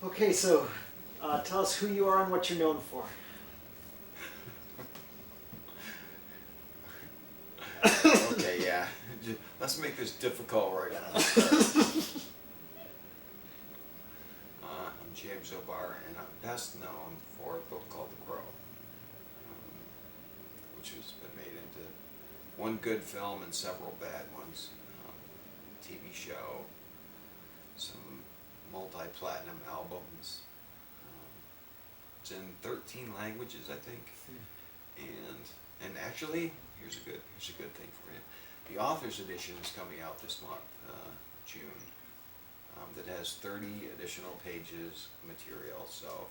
Okay, so tell us who you are and what you're known for. Okay, yeah. Let's make this difficult right now. I'm James O'Barr, and I'm best known for a book called The Crow, which has been made into one good film and several bad ones. TV show, some multi-platinum albums. It's in 13 languages, I think. And actually, here's a good thing for you. The author's edition is coming out this month, June. That has 30 additional pages material. So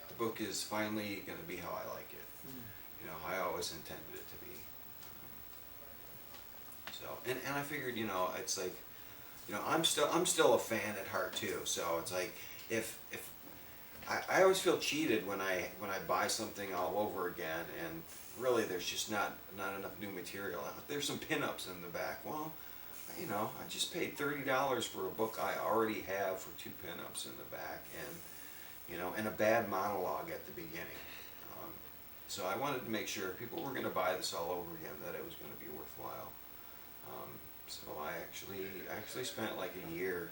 the book is finally going to be how I like it. You know, I always intended it to be. So and I figured, you know, it's like, you know, I'm still a fan at heart too. So it's like if I always feel cheated when I buy something all over again, and really there's just not enough new material. There's some pinups in the back. Well, you know, I just paid $30 for a book I already have for 2 pinups in the back, and you know, and a bad monologue at the beginning. So I wanted to make sure if people were going to buy this all over again, that it was going to be worthwhile. So I actually spent like a year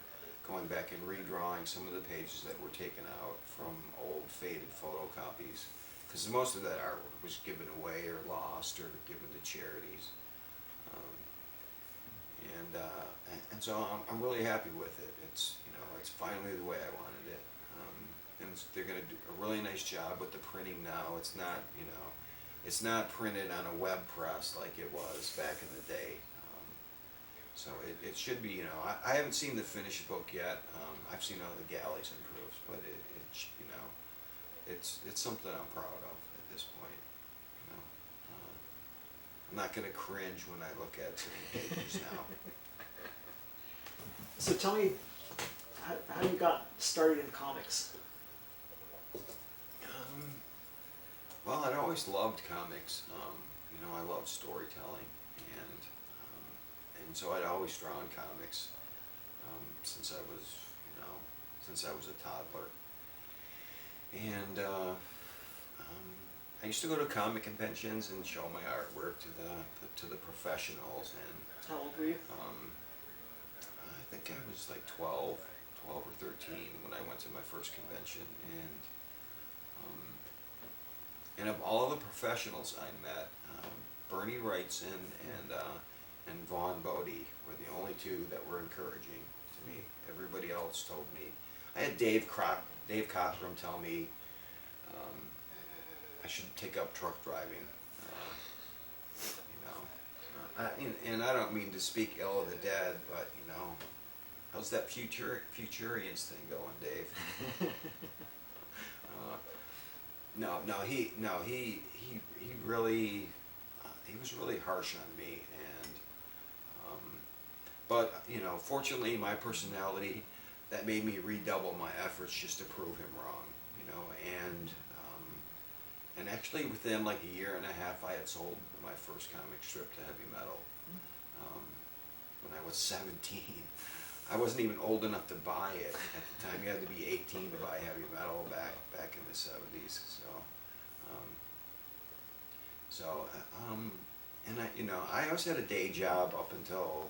going back and redrawing some of the pages that were taken out from old faded photocopies, because most of that artwork was given away or lost or given to charities. And so I'm really happy with it. It's, you know, it's finally the way I wanted it. And they're going to do a really nice job with the printing now. It's not, you know, it's not printed on a web press like it was back in the day. So it should be, you know, I haven't seen the finished book yet. I've seen all the galleys and proofs, but you know, it's something I'm proud of at this point. You know, I'm not going to cringe when I look at some pages now. So tell me how you got started in comics. Well, I'd always loved comics. You know, I loved storytelling, and so I'd always drawn comics since I was, you know, since I was a toddler. And I used to go to comic conventions and show my artwork to the professionals. And How old were you? I think I was like 12 or 13 when I went to my first convention. And of all the professionals I met, Bernie Wrightson and Vaughn Bodie were the only two that were encouraging to me. Everybody else told me. I had Dave Cockrum tell me I should take up truck driving. You know, and I don't mean to speak ill of the dead, but you know, how's that Futurians thing going, Dave? No, he really, he was really harsh on me, and but you know, fortunately, my personality, that made me redouble my efforts just to prove him wrong, you know, and actually within like a year and a half, I had sold my first comic strip to Heavy Metal when I was 17. I wasn't even old enough to buy it at the time. You had to be 18 to buy Heavy Metal back in the 70s. And I, you know, I always had a day job up until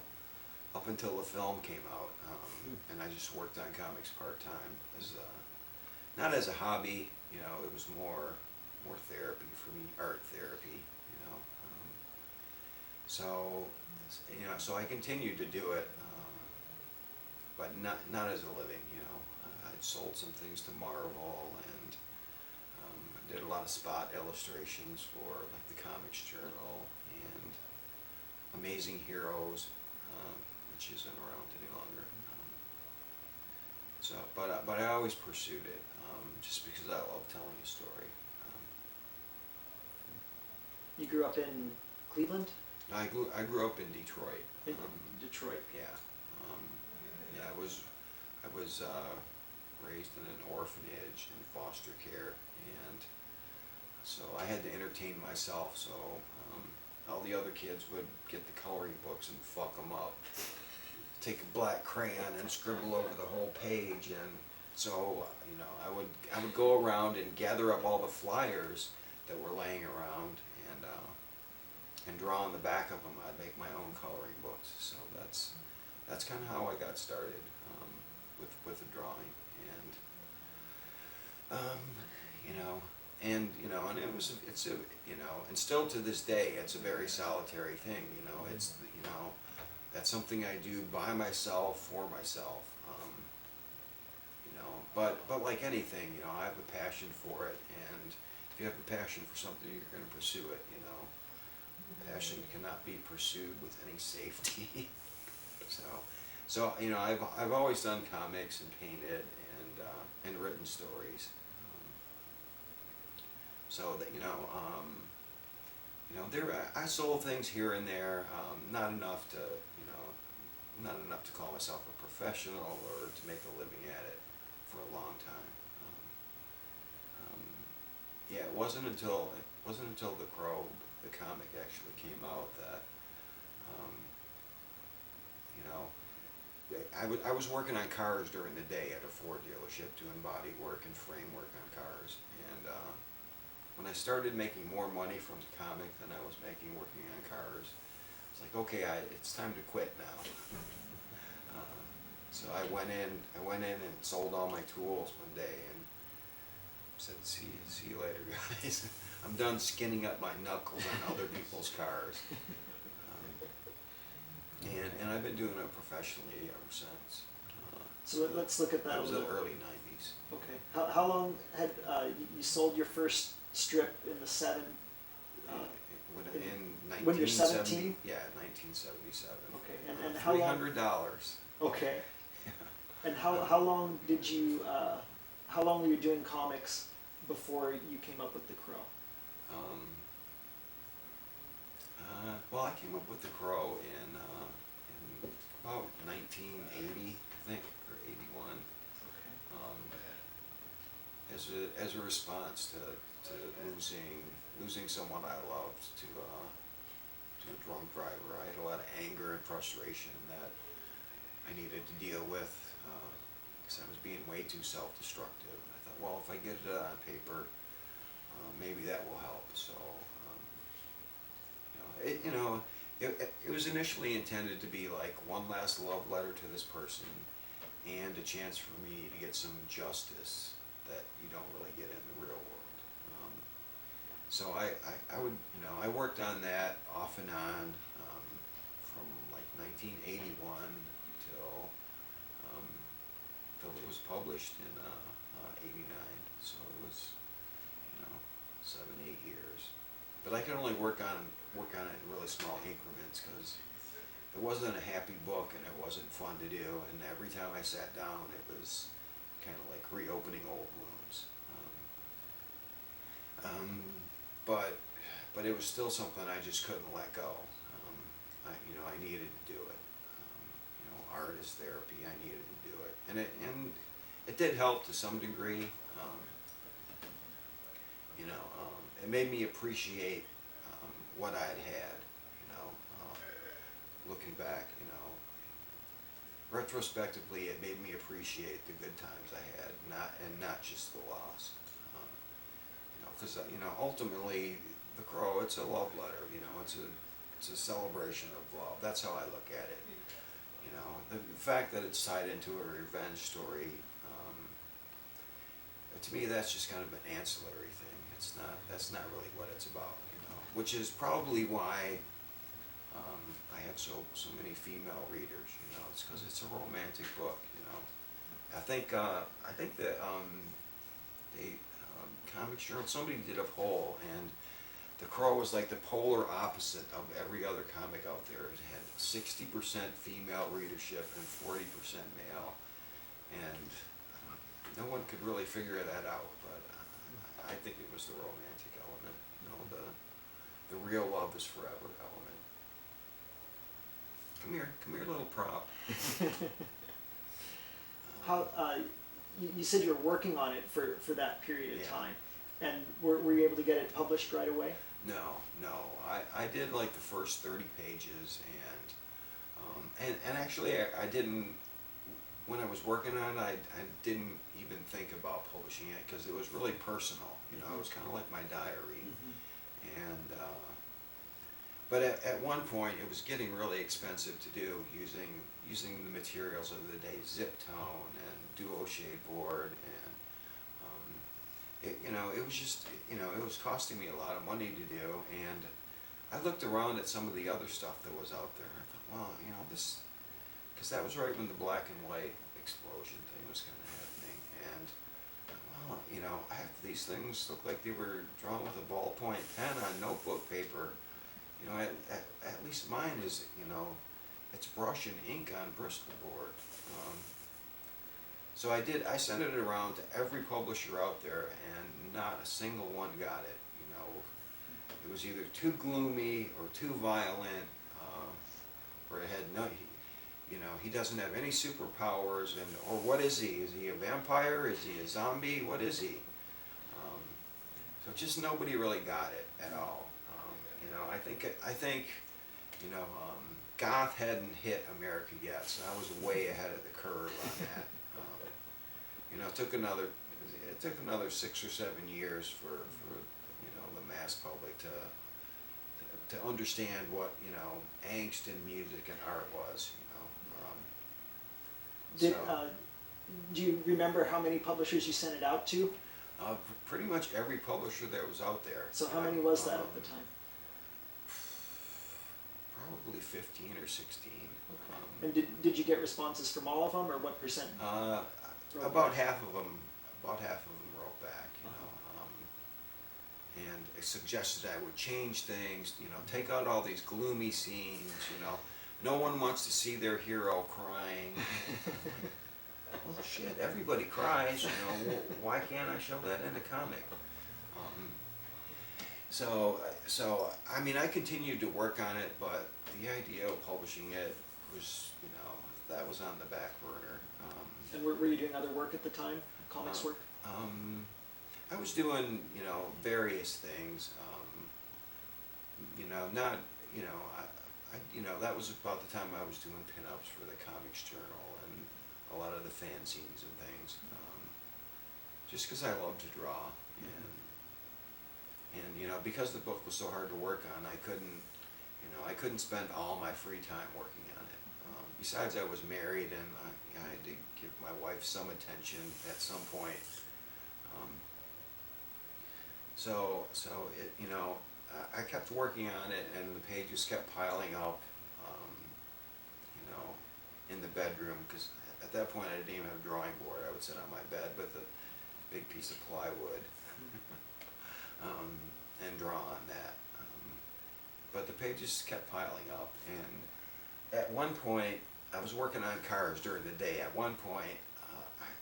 the film came out, and I just worked on comics part-time as not as a hobby. You know, it was more therapy for me, art therapy. You know, so I continued to do it. But not as a living, you know. I sold some things to Marvel, and I did a lot of spot illustrations for like the Comics Journal and Amazing Heroes, which isn't around any longer. But I always pursued it, just because I love telling a story. You grew up in Cleveland? I grew up in Detroit. In Detroit. Yeah. Yeah, I was raised in an orphanage and foster care, and so I had to entertain myself. So all the other kids would get the coloring books and fuck them up, take a black crayon and scribble over the whole page, and So, I would go around and gather up all the flyers that were laying around and draw on the back of them. I'd make my own coloring books. So that's kind of how I got started with the drawing. And and still to this day, it's a very solitary thing. That's something I do by myself, for myself. But like anything, I have a passion for it, and if you have a passion for something, you're going to pursue it. Passion cannot be pursued with any safety. So I've always done comics and painted and written stories. So that I sold things here and there, not enough to call myself a professional or to make a living at it for a long time. It wasn't until The Crow, the comic, actually came out that I was working on cars during the day at a Ford dealership doing body work and frame work on cars, and when I started making more money from the comic than I was making working on cars, it's like, okay, it's time to quit now. So I went in and sold all my tools one day and said, see you later, guys. I'm done skinning up my knuckles on other people's cars. And I've been doing it professionally ever since. So let's look at that. That was the early 90s. Okay. How long had you sold your first strip in the seven? When you're 17? Yeah, 1977. Okay. And how long? $300. Okay. And how long did you? How long were you doing comics before you came up with The Crow? Well, I came up with The Crow in about 1980, I think, or 81. Okay. As a response to losing someone I loved to a drunk driver. I had a lot of anger and frustration that I needed to deal with because I was being way too self-destructive. And I thought, well, if I get it on paper, maybe that will help. So, it was initially intended to be like one last love letter to this person and a chance for me to get some justice that you don't really get in the real world. So I worked on that off and on from like 1981 till it was published in 89. So it was 7-8 years. But I could only work on it in really small increments because it wasn't a happy book and it wasn't fun to do. And every time I sat down, it was kind of like reopening old wounds. But it was still something I just couldn't let go. I needed to do it. Art is therapy. I needed to do it, and it did help to some degree. It made me appreciate what I had. Looking back, retrospectively, it made me appreciate the good times I had, not just the loss. Because ultimately, The Crow, it's a love letter. It's a celebration of love. That's how I look at it. The fact that it's tied into a revenge story, to me, that's just kind of an ancillary thing. That's not really what it's about. Which is probably why I have so many female readers. It's because it's a romantic book. I think that Comic Journal, somebody did a poll, and The Crow was like the polar opposite of every other comic out there. It had 60% female readership and 40% male, and no one could really figure that out. But I think it was the romantic element, the real love is forever element. Come here, little prop. How you said you were working on it for that period of time, and were you able to get it published right away? No. I did like the first 30 pages, and actually I didn't when I was working on it, I didn't even think about publishing it because it was really personal. You know, it was kind of like my diary. And but at one point, it was getting really expensive to do using the materials of the day, zip tone and duo shade board, and it was just, it was costing me a lot of money to do. And I looked around at some of the other stuff that was out there. I thought, well, this, because that was right when the black and white explosion thing was kind of happening. And well, half of these things look like they were drawn with a ballpoint pen on notebook paper. At least mine is, it's brush and ink on Bristol board. So I sent it around to every publisher out there, and not a single one got it. It was either too gloomy or too violent, or it had no, he doesn't have any superpowers, or what is he? Is he a vampire? Is he a zombie? What is he? So just nobody really got it at all. I think, goth hadn't hit America yet, so I was way ahead of the curve on that. It took another 6 or 7 years for the mass public to understand what angst in music and art was. Do you remember how many publishers you sent it out to? Pretty much every publisher that was out there. So how many was that at the time? Probably 15 or 16. And did you get responses from all of them, or what percent? About half of them wrote back, and it suggested I would change things, take out all these gloomy scenes, no one wants to see their hero crying. Well, shit, everybody cries, why can't I show that in a comic? So I continued to work on it, but the idea of publishing it was, that was on the back burner. And were you doing other work at the time, comics work? I was doing, various things, that was about the time I was doing pinups for the Comics Journal and a lot of the fanzines and things, just because I love to draw, and because the book was so hard to work on, I couldn't spend all my free time working on it. Besides, I was married, and I had to give my wife some attention at some point. I kept working on it, and the pages kept piling up, in the bedroom, because at that point I didn't even have a drawing board. I would sit on my bed with a big piece of plywood and draw on that. But the pages kept piling up, and at one point, I was working on cars during the day. At one point,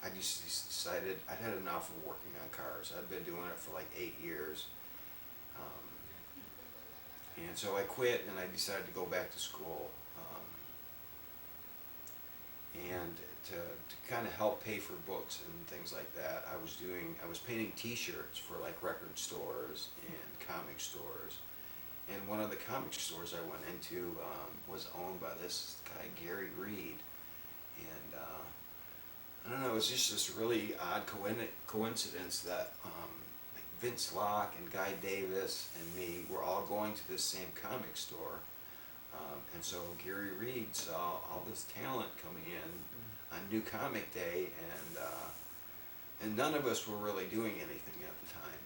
I just decided I'd had enough of working on cars. I'd been doing it for like 8 years. And so I quit, and I decided to go back to school. And to kind of help pay for books and things like that, I was painting T-shirts for like record stores and comic stores. And one of the comic stores I went into was owned by this guy, Gary Reed. And I don't know, it was just this really odd coincidence that Vince Locke and Guy Davis and me were all going to this same comic store. And so Gary Reed saw all this talent coming in on New Comic Day, and none of us were really doing anything at the time.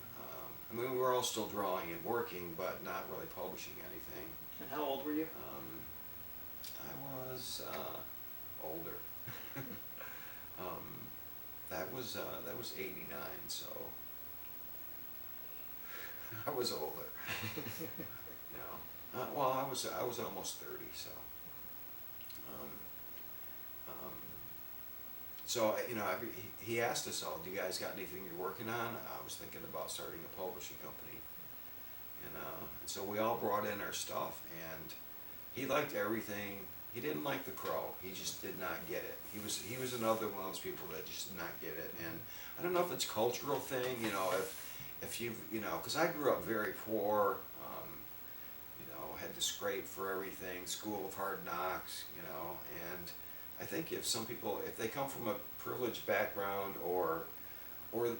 We were all still drawing and working, but not really publishing anything. And how old were you? I was older. That was '89, so I was older. Well, I was almost 30, so. He asked us all, "Do you guys got anything you're working on?" I was thinking about starting a publishing company, and so we all brought in our stuff, and he liked everything. He didn't like The Crow. He just did not get it. He was another one of those people that just did not get it, and I don't know if it's a cultural thing, if you've, because I grew up very poor. Had to scrape for everything, school of hard knocks, and I think if some people, if they come from a privileged background, or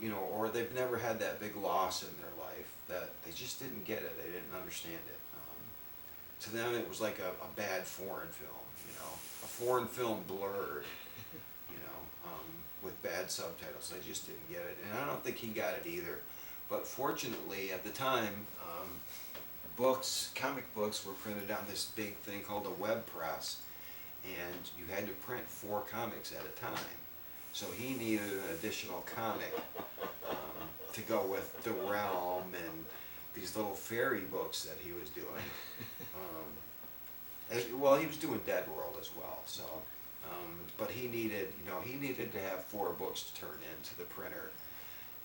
you know, or they've never had that big loss in their life, that they just didn't get it, they didn't understand it. To them, it was like a bad foreign film, you know, a foreign film blurred, you know, with bad subtitles. They just didn't get it, and I don't think he got it either. But fortunately, at the time, comic books were printed on this big thing called a web press, and you had to print 4 comics at a time. So he needed an additional comic to go with The Realm and these little fairy books that he was doing. Well, he was doing Dead World as well. So, but he needed, you know, he needed to have 4 books to turn into the printer,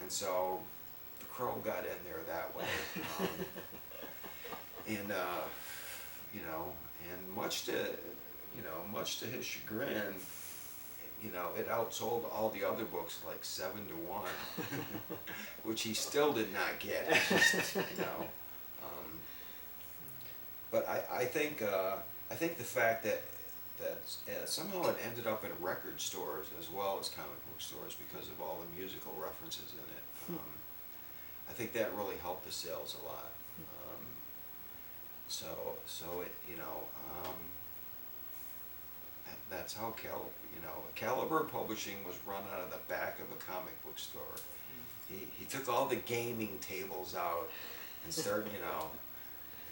and so the Crow got in there that way. And you know, and much to his chagrin, you know, it outsold all the other books like 7-1, which he still did not get. Just, you know, but I think the fact that somehow it ended up in record stores as well as comic book stores because of all the musical references in it. I think that really helped the sales a lot. So it, you know, that's how Caliber Publishing was run out of the back of a comic book store. He took all the gaming tables out and started, you know,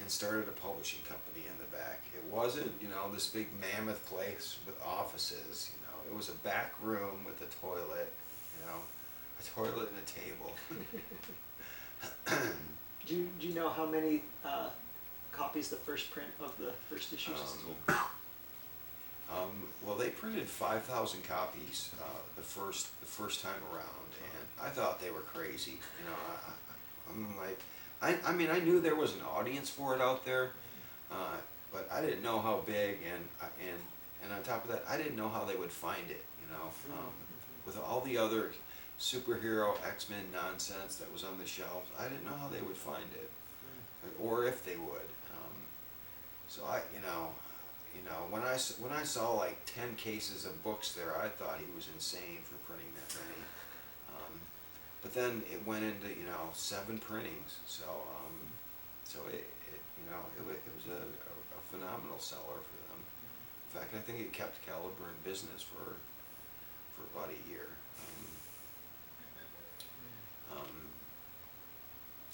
and started a publishing company in the back. It wasn't, you know, this big mammoth place with offices, you know. It was a back room with a toilet, you know, a toilet and a table. Do you know how many copies the first print of the first issue sold? Well, they printed 5,000 copies the first time around, and I thought they were crazy. You know, I'm like, I mean, I knew there was an audience for it out there, but I didn't know how big, and on top of that, I didn't know how they would find it. You know, with all the other superhero X-Men nonsense that was on the shelves, I didn't know how they would find it, or if they would. So you know, when I saw like 10 cases of books there, I thought he was insane for printing that many. But then it went into, you know, 7 printings, so it you know, it was a phenomenal seller for them. In fact, I think it kept Caliber in business for about a year.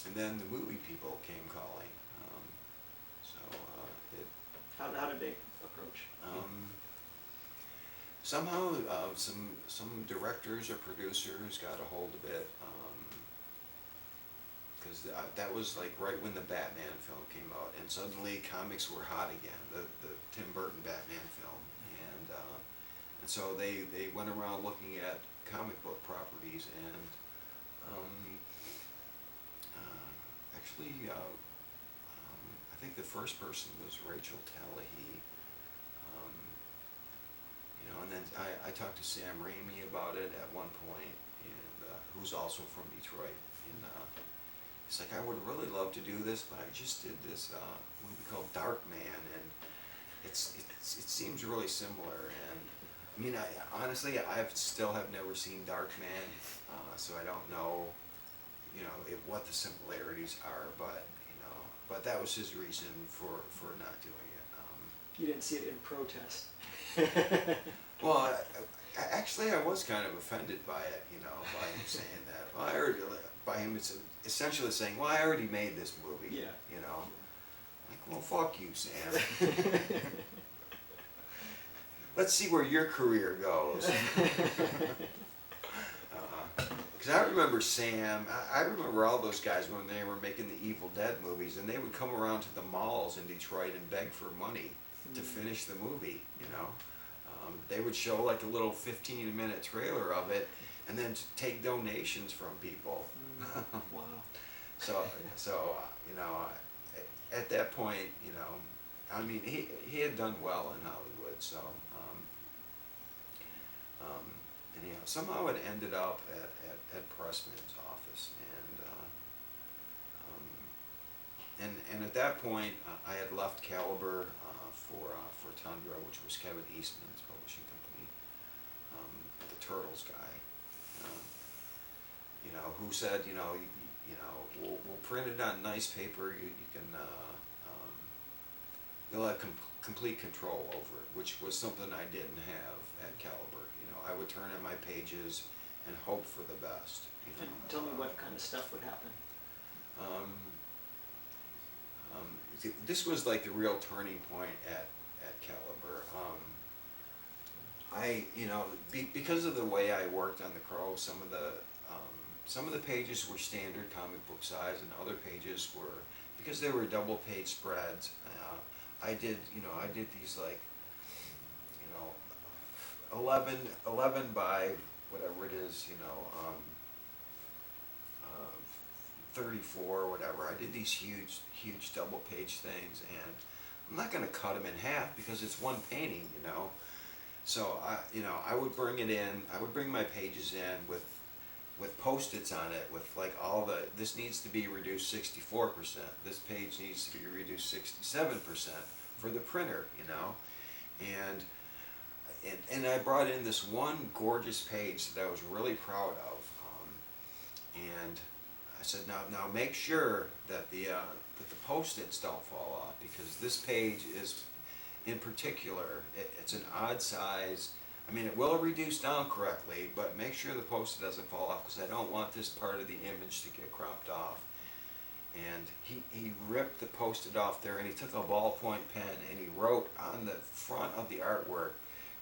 And then the movie people came calling. How did they approach? Somehow, some directors or producers got a hold of it, because that was like right when the Batman film came out, and suddenly comics were hot again, the Tim Burton Batman film, and so they went around looking at comic book properties, and actually, I think the first person was Rachel Tallahee. You know, and then I talked to Sam Raimi about it at one point, and who's also from Detroit. And he's like, I would really love to do this, but I just did this movie called Dark Man, and it seems really similar. And I mean, honestly, I still have never seen Dark Man, so I don't know, you know, what the similarities are, but that was his reason for not doing it. You didn't see it in protest. Well, actually, I was kind of offended by it, you know, by him saying that. Well, I already, by him essentially saying, well, I already made this movie, Yeah. you know. Like, well, fuck you, Sam. Let's see where your career goes. Because I remember Sam, I remember all those guys when they were making the Evil Dead movies, and they would come around to the malls in Detroit and beg for money to finish the movie, you know. They would show like a little 15-minute trailer of it, and then take donations from people. Wow. So you know, at that point, you know, I mean, he had done well in Hollywood, so and you know, somehow it ended up at Pressman's office, and at that point, I had left Caliber for Tundra, which was Kevin Eastman's publishing company, Charles guy, you know, who said, you know, we'll print it on nice paper. You can you'll have complete control over it, which was something I didn't have at Caliber. You know, I would turn in my pages and hope for the best. You know. And tell me what kind of stuff would happen. This was like the real turning point at Caliber. You know, because of the way I worked on the Crow, some of the pages were standard comic book size, and other pages were, because they were double page spreads. I did these like, you know, 11 by whatever it is, you know, 34 or whatever. I did these huge double page things, and I'm not going to cut them in half because it's one painting, you know. So I would bring it in. I would bring my pages in with Post-its on it, with like all the, this needs to be reduced 64%. This page needs to be reduced 67% for the printer, you know. And I brought in this one gorgeous page that I was really proud of, and I said, now make sure that the Post-its don't fall off, because this page is, in particular, it's an odd size. I mean, it will reduce down correctly, but make sure the Post-it doesn't fall off, because I don't want this part of the image to get cropped off. And he ripped the Post-it off there, and he took a ballpoint pen and he wrote on the front of the artwork,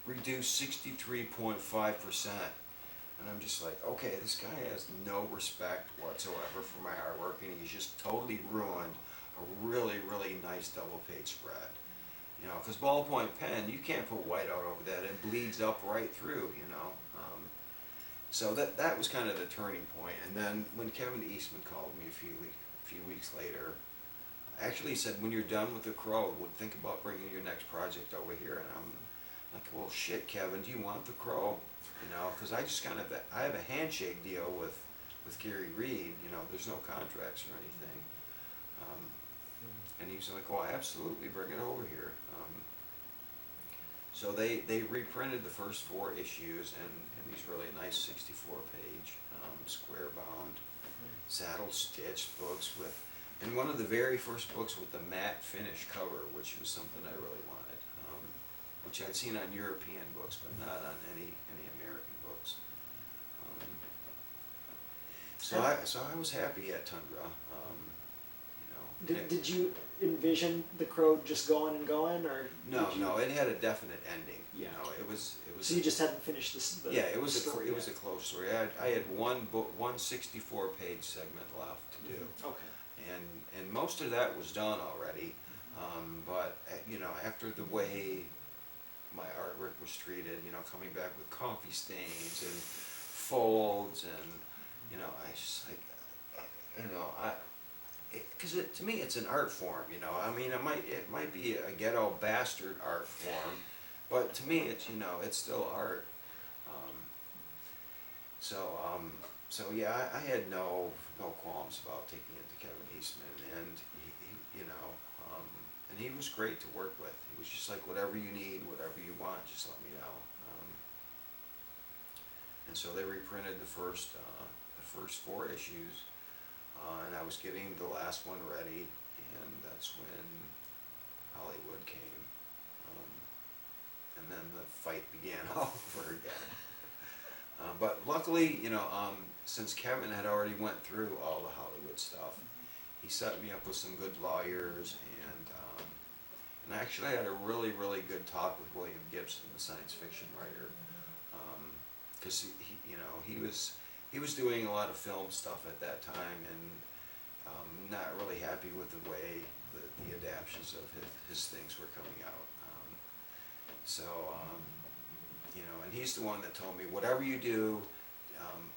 reduce 63.5%. And I'm just like, okay, this guy has no respect whatsoever for my artwork, and he's just totally ruined a really, really nice double page spread. You know, because ballpoint pen, you can't put white out over that. It bleeds up right through, you know. So that was kind of the turning point. And then when Kevin Eastman called me a few weeks later, actually he said, when you're done with the Crow, think about bringing your next project over here. And I'm like, well, shit, Kevin, do you want the Crow? You know, because I have a handshake deal with Gary Reed. You know, there's no contracts or anything. And he was like, oh, absolutely, bring it over here. So they reprinted the first 4 issues and these really nice 64-page square-bound saddle stitched books with, and one of the very first books with the matte finish cover, which was something I really wanted, which I'd seen on European books, but not on any American books. So I was happy at Tundra. You know. Did you envision the Crow just going and going, or no, it had a definite ending. Yeah. You know, it was. So you just hadn't finished this. Yeah, it was story it was a close story. I had one 64-page segment left to do. Okay. And most of that was done already, but you know, after the way my artwork was treated, you know, coming back with coffee stains and folds, and you know, I just like, you know, because to me it's an art form, you know. I mean, it might be a ghetto bastard art form, but to me it's, you know, it's still art. So yeah, I had no qualms about taking it to Kevin Eastman, and he you know, and he was great to work with. He was just like, whatever you need, whatever you want, just let me know. And so they reprinted the first 4 issues. And I was getting the last one ready, and that's when Hollywood came. And then the fight began all over again. But luckily, you know, since Kevin had already went through all the Hollywood stuff, he set me up with some good lawyers, and actually I had a really, really good talk with William Gibson, the science fiction writer, because he was doing a lot of film stuff at that time, and not really happy with the way the adaptions of his things were coming out. You know, and he's the one that told me, whatever you do,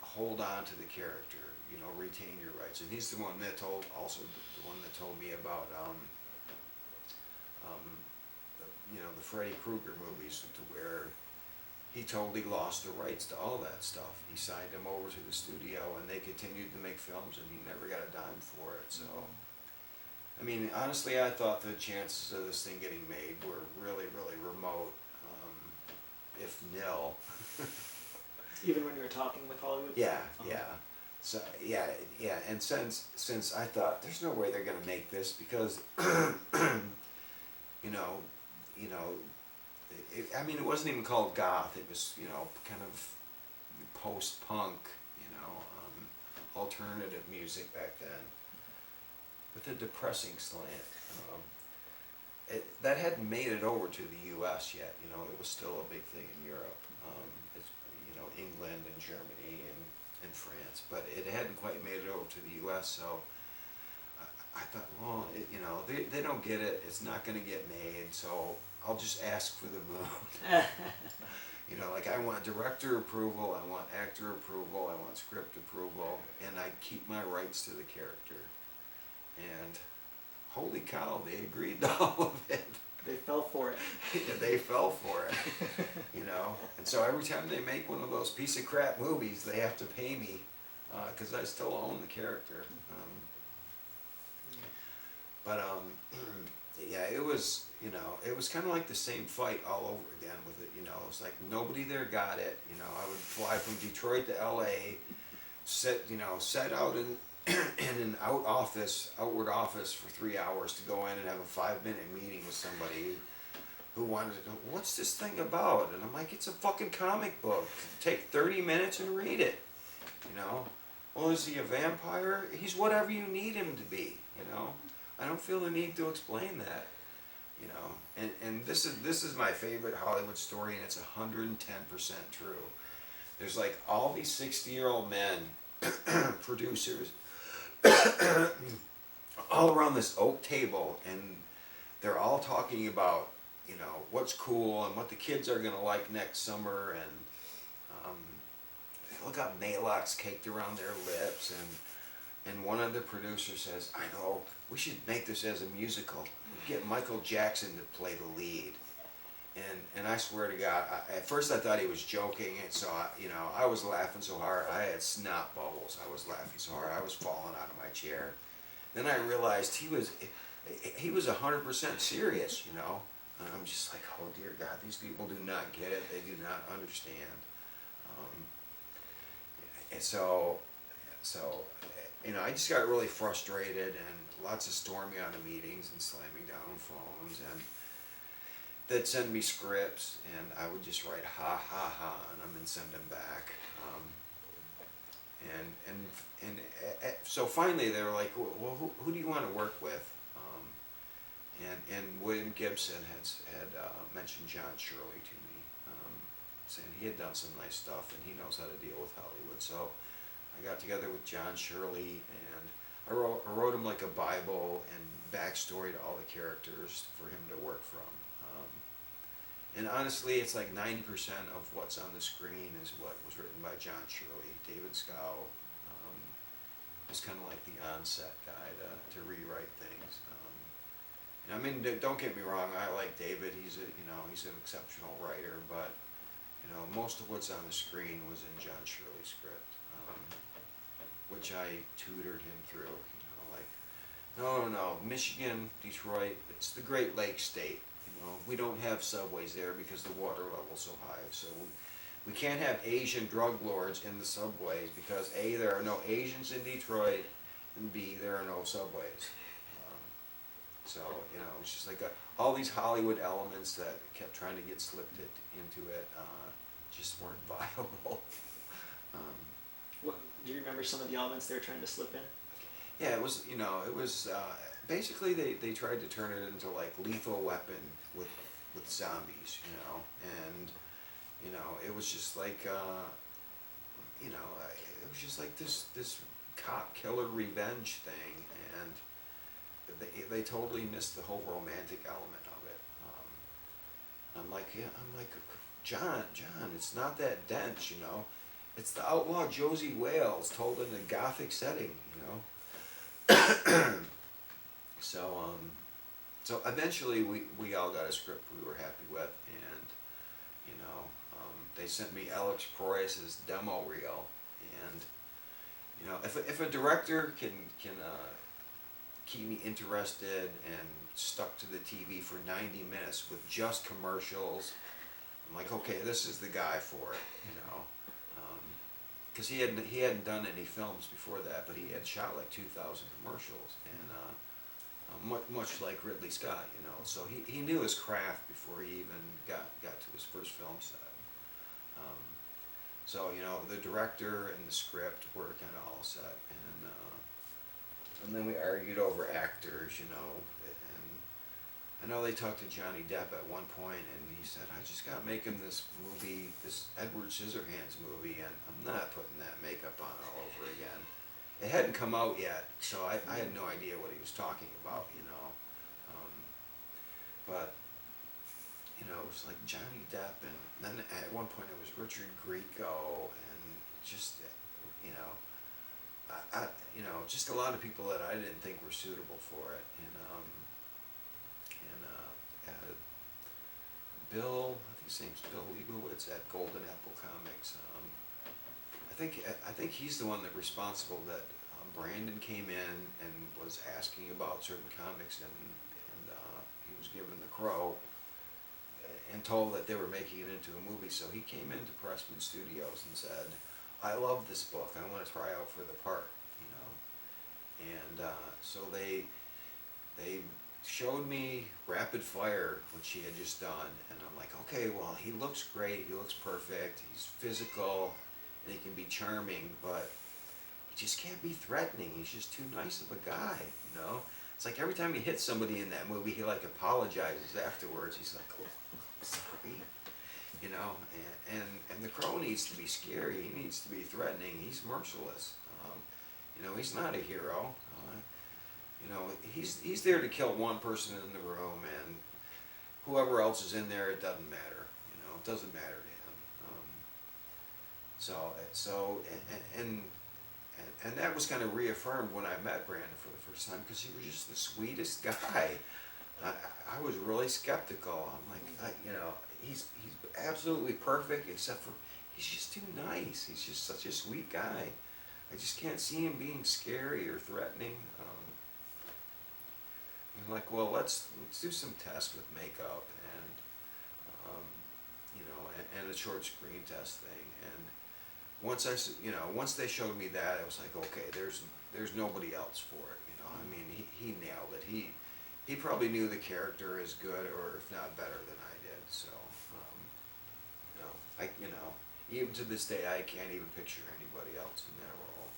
hold on to the character, you know, retain your rights. And he's the one that told me about the Freddy Krueger movies, to where he totally lost the rights to all that stuff. He signed them over to the studio, and they continued to make films, and he never got a dime for it. So, I mean, honestly, I thought the chances of this thing getting made were really, really remote, if nil. Even when you were talking with Hollywood? Yeah, yeah. So yeah, and since I thought there's no way they're gonna make this because, you know, I mean it wasn't even called goth. It was kind of post-punk, alternative music back then, with a depressing slant. That hadn't made it over to the U.S. yet. It was still a big thing in Europe. It's, England and Germany and France, but it hadn't quite made it over to the U.S. So I thought, well, they don't get it. It's not going to get made. So I'll just ask for the moon. Like I want director approval, I want actor approval, I want script approval, and I keep my rights to the character. And holy cow, they agreed to all of it. They fell for it. Yeah, they fell for it. And so every time they make one of those piece of crap movies, they have to pay me because I still own the character. Yeah, it was kind of like the same fight all over again with it. It was like nobody there got it. I would fly from Detroit to L.A., set out in an outward office for 3 hours to go in and have a 5-minute meeting with somebody who wanted to know, what's this thing about? And I'm like, it's a fucking comic book. Take 30 minutes and read it. Well, is he a vampire? He's whatever you need him to be. I don't feel the need to explain that. And this is my favorite Hollywood story, and it's 110% true. There's like all these 60-year-old men, producers, all around this oak table, and they're all talking about what's cool and what the kids are gonna like next summer, and they all got Maalox caked around their lips, and one of the producers says, I know, we should make this as a musical. Get Michael Jackson to play the lead. And I swear to God, at first I thought he was joking, and so I was laughing so hard, I had snot bubbles. I was laughing so hard, I was falling out of my chair. Then I realized he was 100% serious, And I'm just like, oh dear God, these people do not get it. They do not understand. And so I just got really frustrated, and lots of storming out of meetings and slamming down phones, and they'd send me scripts, and I would just write ha ha ha on them and send them back. So finally they were like, well, who do you want to work with? And William Gibson had mentioned John Shirley to me, saying he had done some nice stuff and he knows how to deal with Hollywood. So I got together with John Shirley, and I wrote him like a Bible and backstory to all the characters for him to work from. And honestly, it's like 90% of what's on the screen is what was written by John Shirley. David Scow was kind of like the on-set guy to rewrite things. I mean, don't get me wrong, I like David. He's an exceptional writer, but most of what's on the screen was in John Shirley's script, which I tutored him through. No, Michigan, Detroit, it's the Great Lakes state. We don't have subways there because the water level's so high. So we can't have Asian drug lords in the subways because A, there are no Asians in Detroit, and B, there are no subways. So it's just like all these Hollywood elements that kept trying to get slipped into it just weren't viable. Do you remember some of the elements they were trying to slip in? Yeah, it was basically they tried to turn it into like Lethal Weapon with zombies, and it was just like it was just like this cop killer revenge thing, and they totally missed the whole romantic element of it. I'm like, John, it's not that dense, It's the outlaw Josie Wales told in a gothic setting, So eventually we all got a script we were happy with, and they sent me Alex Proyas's demo reel, and if a director can keep me interested and stuck to the TV for 90 minutes with just commercials, I'm like, okay, this is the guy for it, because he hadn't done any films before that, but he had shot like 2,000 commercials, and much like Ridley Scott, you know. So he knew his craft before he even got to his first film set. So you know, the director and the script were kind of all set, and then we argued over actors, you know. And I know they talked to Johnny Depp at one point, and he said, "I just got making this movie, this Edward Scissorhands movie, and I'm not putting that makeup on all over again." It hadn't come out yet, so I had no idea what he was talking about, you know. But you know, it was like Johnny Depp, and then at one point it was Richard Grieco, and just, you know, you know, just a lot of people that I didn't think were suitable for it, and Bill, I think his name's Bill Leibowitz at Golden Apple Comics. I think he's the one that responsible that Brandon came in and was asking about certain comics, and he was given the crow and told that they were making it into a movie. So he came into Pressman Studios and said, "I love this book. I want to try out for the part," you know. And so they showed me Rapid Fire, which he had just done, and I'm like, okay, well, he looks great. He looks perfect. He's physical, and he can be charming, but he just can't be threatening. He's just too nice of a guy, you know. It's like every time he hits somebody in that movie, he like apologizes afterwards. He's like, "Oh, I'm sorry," you know. And the Crow needs to be scary. He needs to be threatening. He's merciless. You know, he's not a hero. You know, he's there to kill one person in the room, and whoever else is in there, it doesn't matter. You know, it doesn't matter to him. And that was kind of reaffirmed when I met Brandon for the first time, because he was just the sweetest guy. I was really skeptical. I'm like, you know, he's absolutely perfect, except for he's just too nice. He's just such a sweet guy. I just can't see him being scary or threatening. He's like, well, let's do some tests with makeup, and you know, and a short screen test thing. And once once they showed me that, I was like, okay, there's nobody else for it. You know, I mean, he nailed it. He probably knew the character as good, or if not better, than I did. So, you know, even to this day, I can't even picture anybody else in that role.